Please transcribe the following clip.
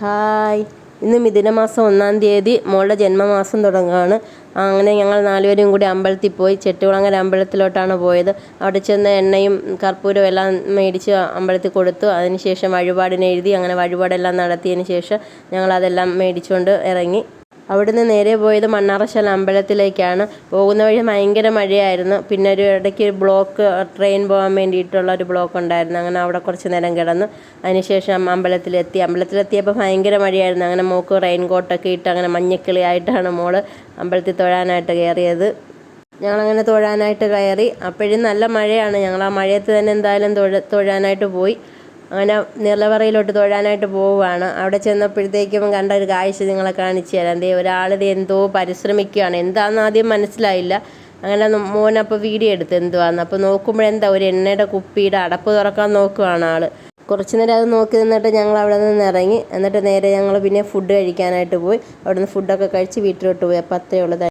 Hi, ഇന്ന് മിഥുനമാസം 1-ാം തീയതി മോളുടെ ജന്മമാസം തുടങ്ങുകയാണ്. അങ്ങനെ ഞങ്ങൾ 4 പേരും കൂടി അമ്പലത്തിൽ പോയി. ചെട്ടുകുളങ്ങര അമ്പലത്തിലോട്ടാണ് പോയത്. അവിടെ ചെന്ന് എണ്ണയും കർപ്പൂരവും എല്ലാം മേടിച്ച് അമ്പലത്തിൽ കൊടുത്തു. അതിനുശേഷം വഴിപാടിന് എഴുതി. അങ്ങനെ വഴിപാടെല്ലാം നടത്തിയതിന് ശേഷം ഞങ്ങളതെല്ലാം മേടിച്ചുകൊണ്ട് ഇറങ്ങി. അവിടുന്ന് നേരെ പോയത് മണ്ണാറശാല അമ്പലത്തിലേക്കാണ്. പോകുന്ന വഴി ഭയങ്കര മഴയായിരുന്നു. പിന്നെ ഇടയ്ക്ക് ബ്ലോക്ക്, ട്രെയിൻ പോകാൻ വേണ്ടിയിട്ടുള്ള ഒരു ബ്ലോക്ക് ഉണ്ടായിരുന്നു. അങ്ങനെ അവിടെ കുറച്ച് നേരം കിടന്നു. അതിനുശേഷം അമ്പലത്തിലെത്തിയപ്പോൾ ഭയങ്കര മഴയായിരുന്നു. അങ്ങനെ മോൾക്ക് റെയിൻ കോട്ടൊക്കെ ഇട്ട് അങ്ങനെ മഞ്ഞക്കിളിയായിട്ടാണ് മോള് അമ്പലത്തിൽ തൊഴാനായിട്ട് കയറിയത്. ഞങ്ങളങ്ങനെ തൊഴാനായിട്ട് കയറി. അപ്പോഴും നല്ല മഴയാണ്. ഞങ്ങൾ ആ മഴയത്ത് തന്നെ എന്തായാലും തൊഴാനായിട്ട് പോയി. അങ്ങനെ നിലവറയിലോട്ട് തൊഴാനായിട്ട് പോവുകയാണ്. അവിടെ ചെന്നപ്പോഴത്തേക്കും കണ്ട ഒരു കാഴ്ച നിങ്ങളെ കാണിച്ചു തരാം. ഒരാളിത് എന്തോ പരിശ്രമിക്കുകയാണ്. എന്താണെന്ന് ആദ്യം മനസ്സിലായില്ല. അങ്ങനെ മോനപ്പോൾ വീഡിയോ എടുത്ത് എന്തുവാന്ന്. അപ്പോൾ നോക്കുമ്പോഴെന്താ ഒരു എണ്ണയുടെ കുപ്പിയുടെ അടപ്പ് തുറക്കാൻ നോക്കുകയാണ് ആൾ. കുറച്ച് നേരം അത് നോക്കി നിന്നിട്ട് ഞങ്ങൾ അവിടെ നിന്ന് ഇറങ്ങി. എന്നിട്ട് നേരെ ഞങ്ങൾ പിന്നെ ഫുഡ് കഴിക്കാനായിട്ട് പോയി. അവിടെ നിന്ന് ഫുഡൊക്കെ കഴിച്ച് വീട്ടിലോട്ട് പോയി. അപ്പോൾ അത്രയേ ഉള്ളൂ.